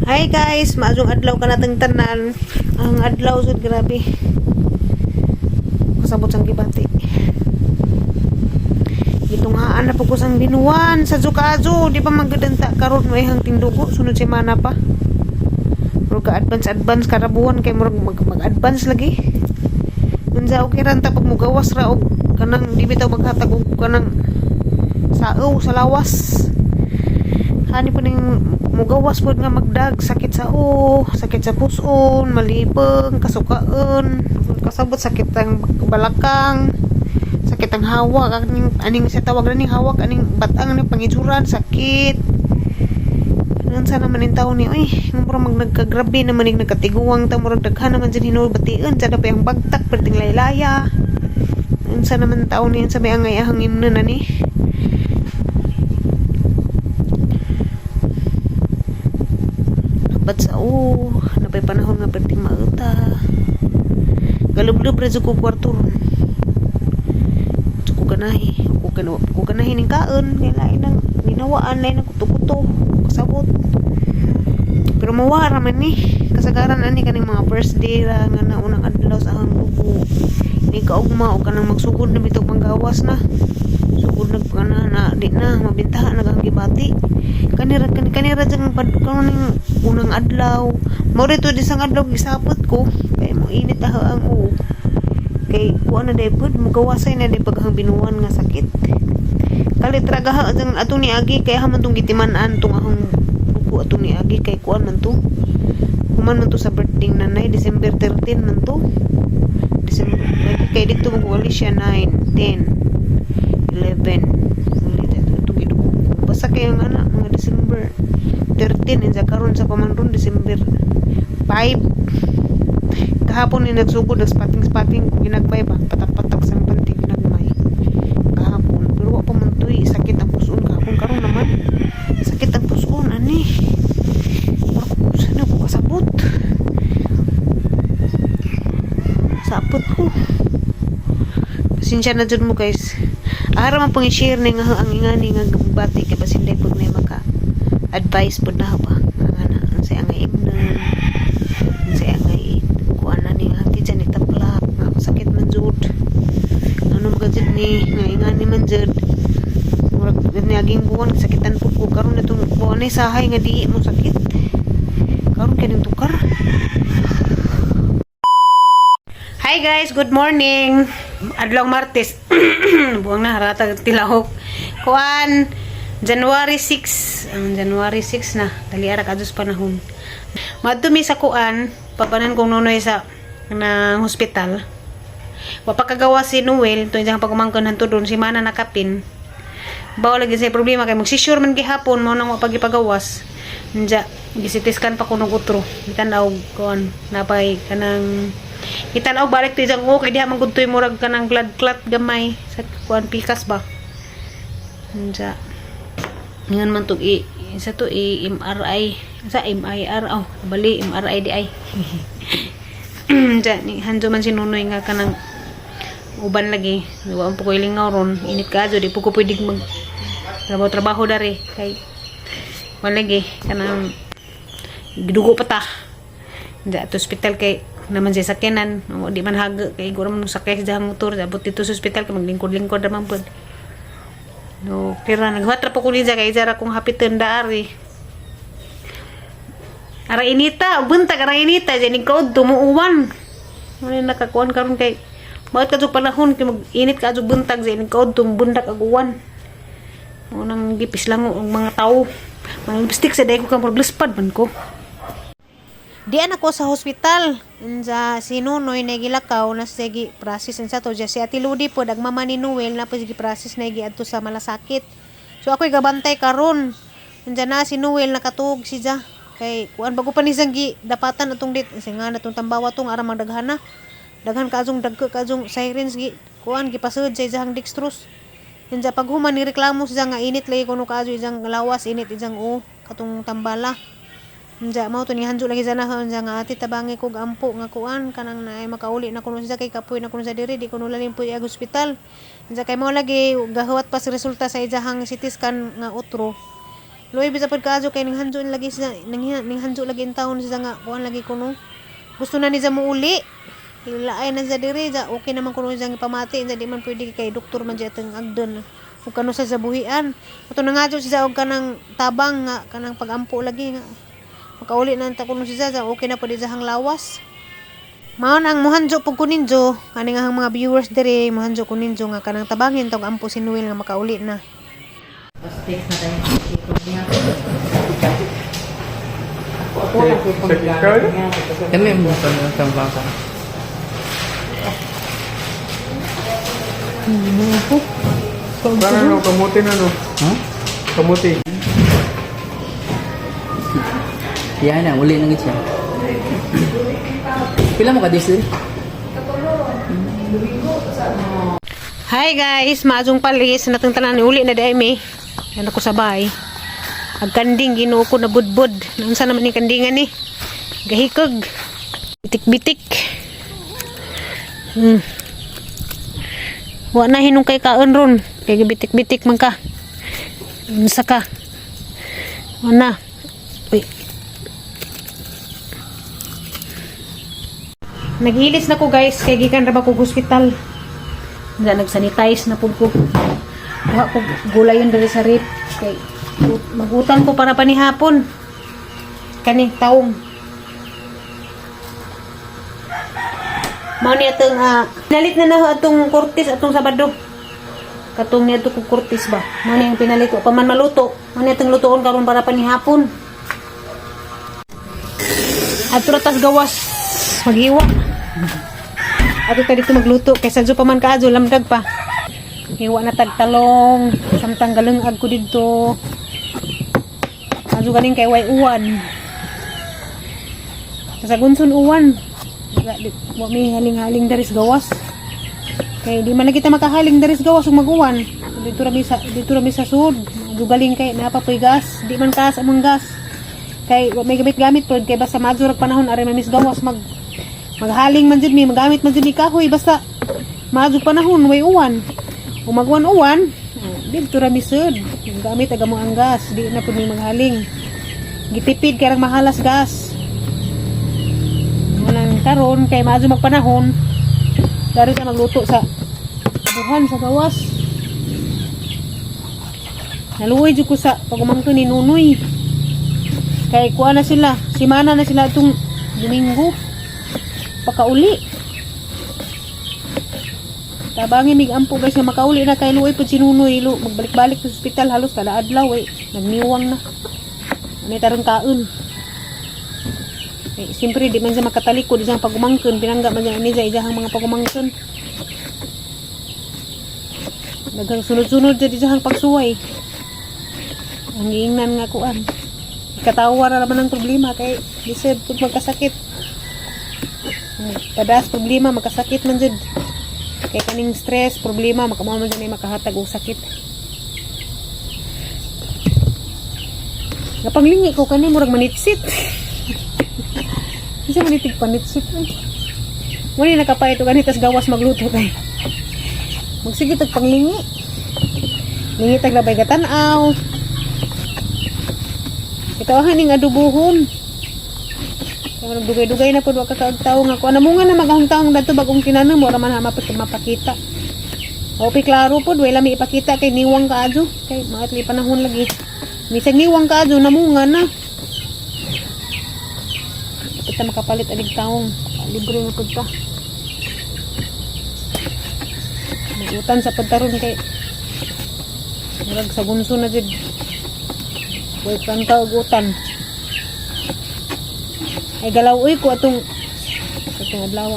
Hi guys, maadlong adlaw ka natang tanan. Ang adlaw sud grabe. Kasabot sang gibati. Gitunghaan na po ko sang binuwan sa Zukazo, di pa magdanta karon may hang tindugo sunod semana pa. Murag ka advance karabuhan kay murag mag-advance lagi. Unsa okay ra ta pag mugawas ra og kanang di bitaw maghatag og kanang sao sa lawas. Hani po ning mugawas po nga magdag sakit sa sakit sa puson, malibang, kasukaan, kasabot sakit ang balakang, sakit ang hawak, aning sa tawag na ning hawak, aning batang ni pangitsuran, sakit. Nan sana man taon ni oy, mura mag nagkagrabe naman ning nagkatiguang ta murag daghan naman din hinulbatian sada pa yung bagtak perting laylaya. Nan sana man taon ni sa may angay hangin na ni. Ba't sa napay panahon nga perting mauta galub-lub rezo ko kwarto ron ko ganahi ning kaon kay lain nang ginawaan lain ng kuto-kuto kasabot pero mawara man ni kasagaran ani kaning mga first day ra nga naunang adlaw sa ahang grupo ni kaugma o kanang magsugod na bitog manggawas na sugod nagpana na di na mabintahan nagang gibati kanira jang kaning unang adlaw mo rito di sang adlaw gisapot ko kay mo init ang kay kuan na day pud mugawasay na day paghang binuwan nga sakit kalit ragaha jang atong ni agi kay haman tong gitiman-an tong ahong buko atong ni agi kay kuan man to human man to sa birthday nanay December 13 man to December kay dito mo wali siya 9 10 11 basta kay ang ana mga December 13 insa karon sa pamanron December 5 kahapon ni nagsugod ng spotting kung ginagbay ba patak-patak sang panty ginagmay kahapon pero wa pa man tuy sakit ang puson kahapon karon naman sakit ang puson ani sana ko kasabot sapot ko pasensya na dyan mo guys ara man pong i-share ni nga ang ingani nga bati kay basin day pud may maka advice pud na ba nga ang say ang ignan ang say ang kuan na ni hati dyan itaplak nga sakit man jud ano mga jud ni nga ingani man jud murag naging buwan sakitan pud ko karon natong buwan ay sahay nga di mo sakit karon kaning tukar. Hi guys, good morning. Adlaw Martes. Buwang na harata tilahok. Kuan January 6. Ang January 6 na. Dali ara kadtos panahon. Madumi sa kuan, papanan kong nunoy sa ng hospital. Wa pa kagawa si Noel, to jang pagumangkon hantud doon si mana nakapin. Bawo lagi say problema kay magsisure man gihapon mo nang mapagipagawas. Nja, gisitiskan pa kuno utro. Bitanaw kuan napay kanang kitanaw balik ti jang kay diha man gudtoy murag kanang blood clot gamay sa kuan pikas ba. Nja. Ngan man tug isa to MRI sa MIR bali MRI di ay. Nja ni hanjo man si Nunoy nga kanang uban lagi. Wa po ko ilingaw ron init kadto di po ko pwedeng mag trabaho dari kay wala lagi kanang gidugo pa ta. Nja to hospital kay naman sa sakyanan di man haga kay gura man sakay sa motor abot dito sa hospital kay maglingkod-lingkod naman pud no kira nagwatra po ko niya kay jara kong hapiton daari ara inita buntag ara inita jani crowd tumuuwan wala nakakuan karon kay bakit kadto panahon kay mag-init kadto buntag jani crowd tumbundak ag uwan mo nang gipis lang ang mga tao mga lipstick sa day ko kang progrespad man ko. Diyan ako sa hospital. Sa si Nunoy na gilakaw na sige process sa to. Si Ate Ludi po nagmama ni Noel na po sige process na adto sa malasakit. So ako'y gabantay karon. Nandiyan na si Noel nakatug siya. Kay kuan bago pa ni gi dapatan atong dit. Kasi nga natong tambawa tong ara magdaghana. Daghan kaajong kaajong sirens gi kuan gipasud sa ijang dextrose. Nandiyan pag human ni reklamo siya nga init lagi kuno kaajo ijang lawas init ijang katong tambala. Nja mao to ni hanjo lagi zanahon nga ati tabangi kog ampo nga kuan kanang naay makauli na kuno siya kay kapoy na kuno sa diri di kuno lalim puy ag hospital. Nja kay mao lagi gahuwat pa si resulta sa ijahang CT scan nga utro. Luoy bisa pud kaayo kay ning hanjo lagi sa ning hanjo lagi in taon siya nga kuan lagi kuno. Gusto na ni sa muuli. Hilaay na sa diri ja okay naman kuno siyang ipamati sa di man pwede kay doktor man siya teng agdon. Ug kano sa buhian. Ato na nga siya og kanang tabang nga kanang pagampo lagi nga. Makauli na ta kuno siya ja okay na pud sa hang lawas. Mao nang muhanjo pug kuninjo kaning ang mga viewers diri muhanjo kuninjo nga kanang tabangin tog ampo si Noel nga makauli na. Steak na tayo. Niya. Kami mo sa ng baka. Parang kamuti na no? Ha? Kamuti. Yan na, uli nang siya. Pila mo ka dis? Hi guys, maadong palis natong tanan uli na dai mi. Yan ako sabay. Ag kanding Ginoo ko na budbud. Unsa naman ni kandingan ni? Gahikog. Bitik-bitik. Wa na hinungkay kaon ron. Kay bitik-bitik man ka. Unsa ka? Wa na. Uy. Naghilis na ko guys kay gikan ra ba ko hospital. Nga nagsanitize na pud ko. Wa ko gulay yun dali sa rip kay magutang ko para panihapon. Kani taong. Mao ni atong pinalit na na atong kurtis atong Sabado. Katong ni atong kurtis ba. Mao ni ang pinalit ko pa man maluto. Mao ni atong lutoon karon para panihapon. Ato tas gawas maghiwa. Ato ta dito magluto kay sadyo pa man kaadyo lamdag pa. Hiwa na tagtalong, samtang galungag ko dito. Adyo galing kay way uwan. Sa gunson uwan. Wa mi haling-haling dari sa gawas. Kay di man na kita makahaling dari sa gawas ug mag-uwan. Dito ra mi sa sud. Adyo galing kay napapoy gas, di man kaas among gas. Kay wa may gamit pod kay basta madyo ra panahon ari mamis gawas maghaling man jud mi magamit man jud mi kahoy basta madyo panahon way uwan. Kung magwan-uwan, dito ra mi sud. Gamit aga mo ang gas, di na pud mi maghaling. Gitipid kay rang mahalas gas. Nang karon kay madyo magpanahon, dari ta magluto sa buhan sa gawas. Naluoy jud ko sa pagumangko ni Nunoy. Kay kuha na sila, simana na sila itong Domingo. Pakauli. Tabangin mig ampo guys nga makauli na kay luoy pud si Nunoy magbalik-balik sa ospital halos kada adlaw nagniwang na. Ani taron kaon. Siyempre di man siya makatalikod sa pagumangkon pinangga man niya sa ijahang mga pagumangkon. Daghang sunod-sunod sa ijahang pagsuway. Ang giingnan nga kuan. Ikatawa ra naman ang problema kay lisod pud magkasakit. Padas problema magkasakit man jud. Kay kaning stress, problema, makamao man dyan makahatag og sakit. Napanglingi ko kani murag manitsit. Isa manitig panitsit. Muna nakapay ito ganitas gawas magluto kay. Magsige tag panglingi. Lingi tag labay gatanaw. Ito haning adubuhon. Kung dugay-dugay na po wag kakaagtaw nga ko anamunga na magahong-taong dadto bagong kinanam mo ra man mapakita. Opi klaro pod way lami ipakita kay niwang kaadyo kay maatli panahon lagi. Misag niwang kaadyo namunga na. Kita makapalit alig taong libre na pud ta. Magutan sa pagtaron kay murag sa gunso na jud. Way kanta og utan. Ay galaw ko atong adlaw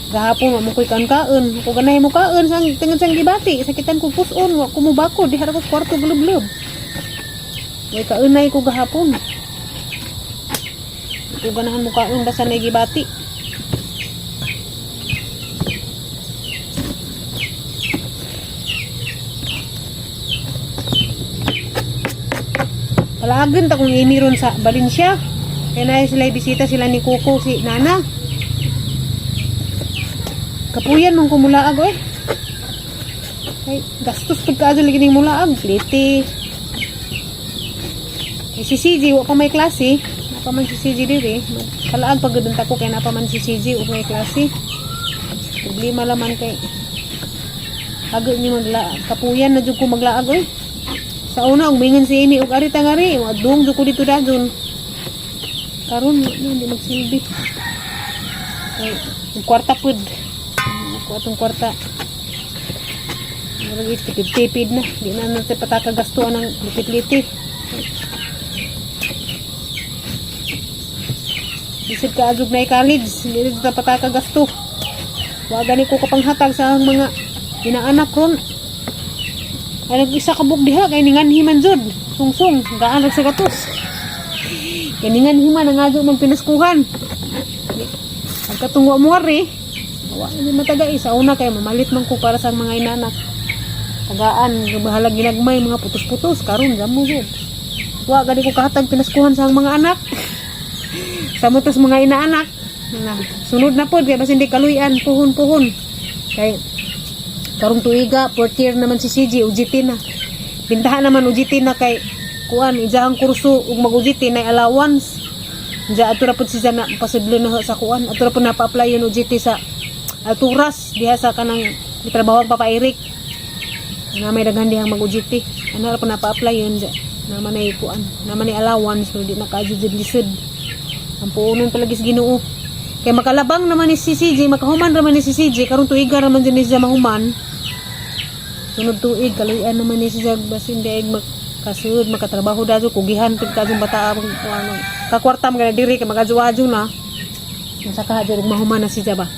gahapon mo koy kaon ko ganay mo kaon sang tengod sang gibati sakitan ko puson wa ko mo bako di hara ko kwarto gulub-lub way kaunay ko gahapon ko ganahan mo kaon basta nay gibati palagan ta kung imiron sa Valencia. Kaya na sila bisita sila ni Kuko si Nana. Kapuyan mong kumulaag Ay, gastos pagkaado lagi ning mulaag. Pliti. Si CJ, wa pa may klase. Napa man si CJ diri. Kalaan pag gudunta ko kay napa man si CJ wa may klase. Problema laman kay ago ni magla kapuyan na jud ko maglaag oy. Sa una umingon si Amy og ari tangari, adung jud ko dito dagon. Karon hindi magsilbi. Ay, yung kwarta pud. Ako atong kwarta. Marag tipid-tipid na. Di na natin pataka-gastuan ng litit-litit. Isip ka adjog na i-college. Hindi na pataka-gasto. Wagani ko kapanghatag sa mga inaanak ron. Ay nag-isa kabuk diha. Kaya ninganhiman jud. Sungsung. Gaan sa gatos. Kaya ninganhiman ang adjog magpinaskuhan. Pagkatungo mo rin. Wala hindi matagay. Sa una kaya mamalit man ko para sa mga inanak. Tagaan, bahalag ginagmay, mga putos-putos, karon gamo jud. Wa gani ko kahatag pinaskuhan sa mga anak. Sa mutos mga inaanak. Na, sunod na pod kay basin di kaluyan, puhon-puhon. Kay karong tuiga, 4th year naman si CJ, UGT na. Bintahan naman UGT na kay kuan, ijahang kurso ug mag-UGT na allowance. Diya ato ra pod siya na pasudlo na sa kuan. Ato ra pod na pa-apply yung UGT sa Alturas diha sa kanang gitrabaho ang Papa Eric. Na may daghan dihang mag-UGT. Ano ra po na-apply yun dyan. Naman ay kuan. Naman ay allowance. So, di naka-adjud-lisod. Ang puunon palagi sa Ginoo. Kaya makalabang naman ni si CJ. Makahuman naman ni si CJ. Karong tuiga naman dyan ni siya mahuman. Sunod tuig. Kaluyan naman ni siya. Basta hindi ay makasunod. Makatrabaho dado. Kugihan. Pagkajong bata. Kakwartam ka na diri. Kaya mag-adjo-adjo na. Masaka dyan. Mahuman na siya ba.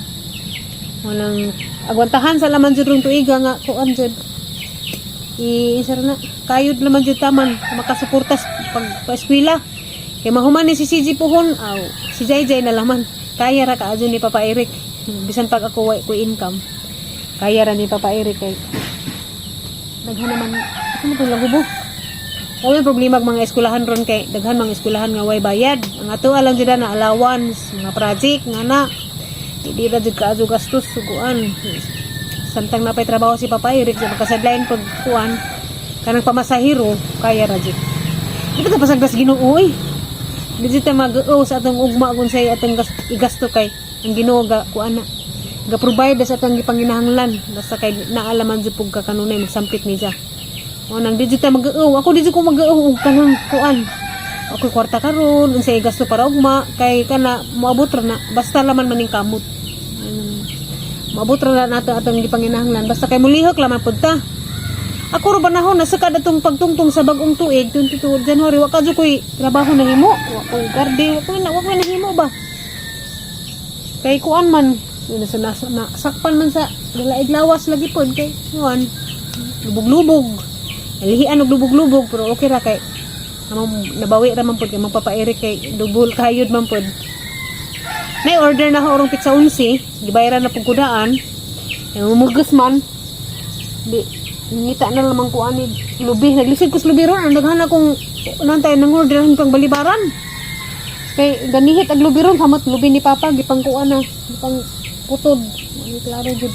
Walang agwantahan sa laman dyan rong tuiga nga. Kuan dyan. Isar na kayod naman jud taman makasuportas pag pa-eskwela kay mahuman ni si CJ pohon aw si JJ na laman kaya ra kaadyo ni Papa Eric bisan pag ako way ko income kaya ra ni Papa Eric kay daghan naman ano to lagubo wala problema ang mga eskwelahan ron kay daghan mga eskwelahan nga way bayad ang ato alang jud na allowance mga project nga na di ra jud kaadyo gastos suguan samtang napay trabaho si Papa Eric sa makasadlayan pag kuan kanang pamasahiro kaya ra jud ito ta pasagdas Ginoo eh di ta mag-o sa atong ugma kun say atong igasto kay ang Ginoo ga kuan na ga provide sa atong gipanginahanglan basta kay naalaman jud pug kakanunay magsampit ni siya o nang di jud ta mag-o ako di jud ko mag-o og kanang kuan ako kwarta karon unsay gasto para ugma kay kana moabot ra na basta laman maning kamot maabot ra nato atong gipanginahanglan basta kay mulihok lamang pud ta. Ako ro banahon na sakad atong pagtungtong sa bag-ong tuig 22 January wa kadyo koy trabaho na himo, wa koy garde, wa koy nahimo ba. Kay kuan man na sakpan man sa dalaig lawas lagi pod kay kuan lubog-lubog. Alihian og lubog-lubog pero okay ra kay nabawi ra man pod kay magpapa-Eric kay dubol kayod man pod. May order na ako orong pizza 11. Gibayaran na pagkudaan. Mumugas man. Ngita na lamang ko ani lubi. Naglisid ko sa lubi ron. Ang daghan akong nantay nang orderan pang balibaran. Kay ganihit ag lubi ron. Hamat lubi ni Papa. Gipang kuan na. Gipang putod. Klaro jud.